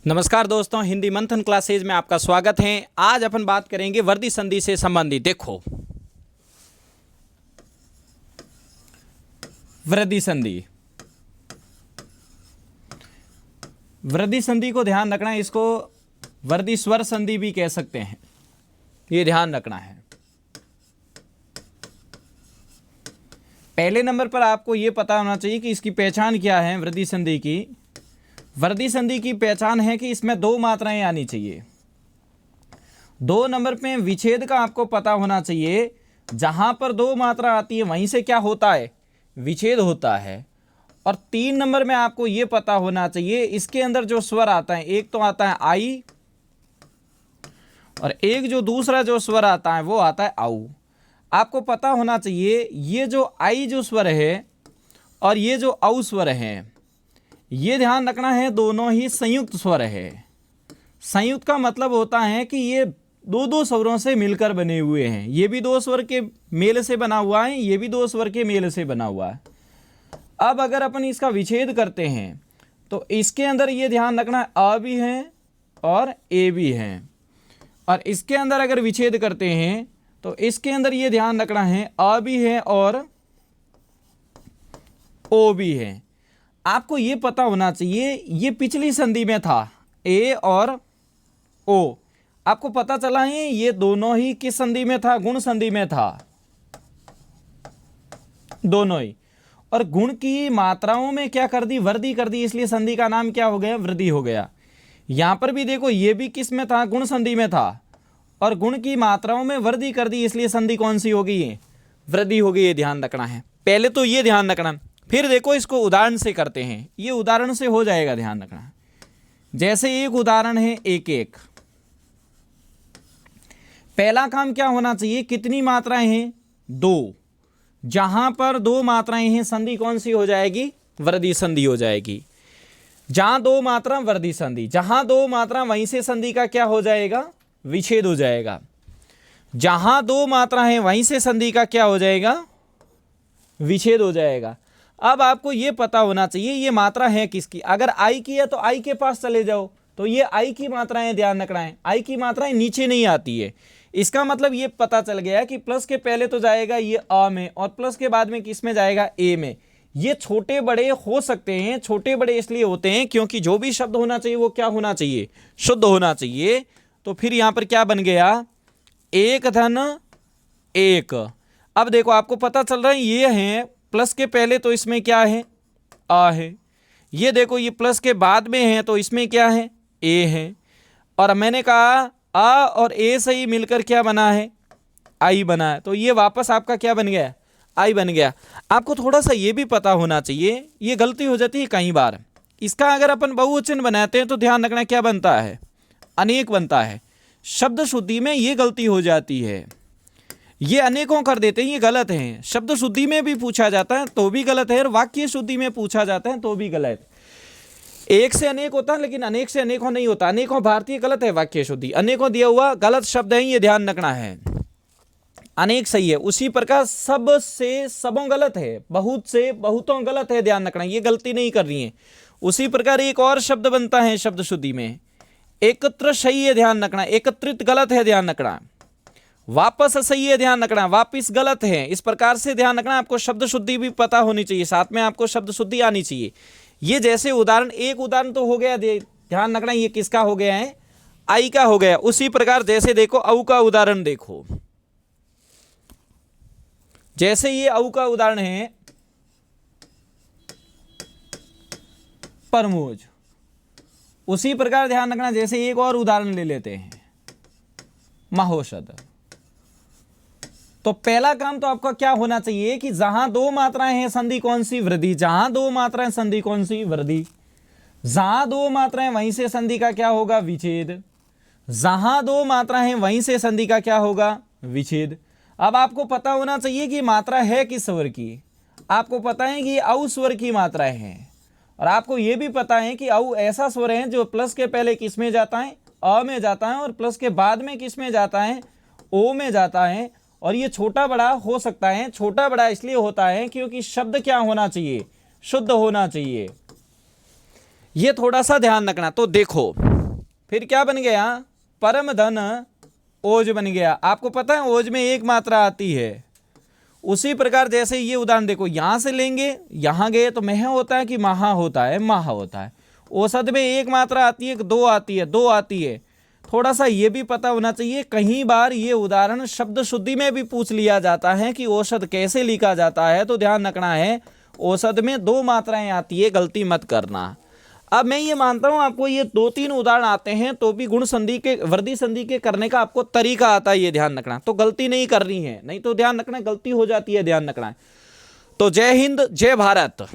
नमस्कार दोस्तों, हिंदी मंथन क्लासेज में आपका स्वागत है। आज अपन बात करेंगे वर्दी संधि से संबंधित। देखो, वृद्धि संधि, वृद्धि संधि को ध्यान रखना है। इसको वर्दी स्वर संधि भी कह सकते हैं, ये ध्यान रखना है। पहले नंबर पर आपको ये पता होना चाहिए कि इसकी पहचान क्या है। वृद्धि संधि की, वृद्धि संधि की पहचान है कि इसमें दो मात्राएं आनी चाहिए। 2 नंबर पे विच्छेद का आपको पता होना चाहिए। जहां पर 2 मात्रा आती है वहीं से क्या होता है, विच्छेद होता है। और 3 नंबर में आपको ये पता होना चाहिए इसके अंदर जो स्वर आता है, एक तो आता है आई और एक जो दूसरा जो स्वर आता है वो आता है आऊ। आपको पता होना चाहिए ये जो आई जो स्वर है और ये जो औ स्वर है, ये ध्यान रखना है, दोनों ही संयुक्त स्वर है। संयुक्त का मतलब होता है कि ये दो स्वरों से मिलकर बने हुए हैं। ये भी 2 स्वर के मेल से बना हुआ है, ये भी 2 स्वर के मेल से बना हुआ है। अब अगर अपन इसका विच्छेद करते हैं तो इसके अंदर ये ध्यान रखना है अ भी है और ए भी है। और इसके अंदर अगर विच्छेद करते हैं तो इसके अंदर ये ध्यान रखना है अ भी है और ओ भी है। आपको ये पता होना चाहिए ये पिछली संधि में था, ए और ओ। आपको पता चला है ये दोनों ही किस संधि में था, गुण संधि में था, दोनों ही। और गुण की मात्राओं में क्या कर दी, वृद्धि कर दी, इसलिए संधि का नाम क्या हो गया, वृद्धि हो गया। यहां पर भी देखो ये भी किस में था, गुण संधि में था, और गुण की मात्राओं में वृद्धि कर दी, इसलिए संधि कौन सी हो गई है, वृद्धि हो गई। ये ध्यान रखना है, पहले तो ये ध्यान रखना। फिर देखो इसको उदाहरण से करते हैं, ये उदाहरण से हो जाएगा, ध्यान रखना। जैसे एक उदाहरण है एक एक। पहला काम क्या होना चाहिए, कितनी मात्राएं हैं, 2। जहां पर 2 मात्राएं हैं संधि कौन सी हो जाएगी, वृद्धि संधि हो जाएगी। जहां 2 मात्रा वृद्धि संधि, जहां 2 मात्रा वहीं से संधि का क्या हो जाएगा, विच्छेद हो जाएगा। जहां 2 मात्रा है वहीं से संधि का क्या हो जाएगा, विच्छेद हो जाएगा। अब आपको ये पता होना चाहिए ये मात्रा है किसकी। अगर आई की है तो आई के पास चले जाओ, तो ये आई की मात्राएं ध्यान रखना है। आई की मात्राएं नीचे नहीं आती है। इसका मतलब ये पता चल गया कि प्लस के पहले तो जाएगा ये अ में और प्लस के बाद में किस में जाएगा, ए में। ये छोटे बड़े हो सकते हैं। छोटे बड़े इसलिए होते हैं क्योंकि जो भी शब्द होना चाहिए वो क्या होना चाहिए, शुद्ध होना चाहिए। तो फिर यहां पर क्या बन गया, 1 धन 1। अब देखो आपको पता चल रहा है ये है प्लस के पहले तो इसमें क्या है, आ है। ये देखो ये प्लस के बाद में है तो इसमें क्या है, ए है। और मैंने कहा आ और ए से ही मिलकर क्या बना है, आई बना है। तो ये वापस आपका क्या बन गया, आई बन गया। आपको थोड़ा सा ये भी पता होना चाहिए, ये गलती हो जाती है कई बार। इसका अगर अपन बहुवचन बनाते हैं तो ध्यान रखना क्या बनता है, अनेक बनता है। शब्द शुद्धि में ये गलती हो जाती है, ये अनेकों कर देते हैं, ये गलत है। शब्द शुद्धि में भी पूछा जाता है तो भी गलत है, और वाक्य शुद्धि में पूछा जाता है तो भी गलत है। एक से अनेक होता है लेकिन अनेक से अनेकों नहीं होता। अनेकों भारतीय गलत है, वाक्य शुद्धि। अनेकों दिया हुआ गलत शब्द है, ये ध्यान रखना है। अनेक सही है। उसी प्रकार सब से सबों गलत है, बहुत से बहुतों गलत है, ध्यान रखना, ये गलती नहीं कर रही है। उसी प्रकार एक और शब्द बनता है शब्द शुद्धि में, एकत्र सही है, ध्यान रखना। एकत्रित गलत है, ध्यान रखना। वापस सही है, ध्यान रखना। वापिस गलत है। इस प्रकार से ध्यान रखना। आपको शब्द शुद्धि भी पता होनी चाहिए, साथ में आपको शब्द शुद्धि आनी चाहिए। ये जैसे उदाहरण, एक उदाहरण तो हो गया, ध्यान रखना, ये किसका हो गया है, आई का हो गया। उसी प्रकार जैसे देखो औ का उदाहरण देखो, जैसे ये औ का उदाहरण है परमोज। उसी प्रकार ध्यान रखना, जैसे एक और उदाहरण ले लेते हैं महोषध। तो पहला काम तो आपका क्या होना चाहिए कि जहां 2 मात्राएं हैं संधि कौन सी, वृद्धि। जहां 2 मात्राएं संधि कौन सी, वृद्धि। जहां 2 मात्राएं वहीं से संधि का क्या होगा, विच्छेद। जहां 2 मात्राएं हैं वहीं से संधि का क्या होगा, विच्छेद। अब आपको पता होना चाहिए कि मात्रा है किस स्वर की। आपको पता है कि औ स्वर की मात्राएं हैं, और आपको यह भी पता है कि औ ऐसा स्वर है जो प्लस के पहले किस में जाता है, अ में जाता है, और प्लस के बाद में किस में जाता है, ओ में जाता है। और ये छोटा बड़ा हो सकता है। छोटा बड़ा इसलिए होता है क्योंकि शब्द क्या होना चाहिए, शुद्ध होना चाहिए। ये थोड़ा सा ध्यान रखना। तो देखो फिर क्या बन गया, परम धन ओज बन गया। आपको पता है ओज में एक मात्रा आती है। उसी प्रकार जैसे ये उदाहरण देखो, यहां से लेंगे, यहां गए तो मह होता है कि महा होता है, माह होता है। औसत में एक मात्रा आती है कि दो आती है, दो आती है। थोड़ा सा ये भी पता होना चाहिए, कई बार ये उदाहरण शब्द शुद्धि में भी पूछ लिया जाता है कि औसत कैसे लिखा जाता है, तो ध्यान रखना है औसत में दो मात्राएं आती है, गलती मत करना। अब मैं ये मानता हूं आपको ये 2-3 उदाहरण आते हैं तो भी गुण संधि के, वृद्धि संधि के करने का आपको तरीका आता है, ये ध्यान रखना। तो गलती नहीं करनी है, नहीं तो ध्यान रखना गलती हो जाती है, ध्यान रखना है। तो जय हिंद, जय भारत।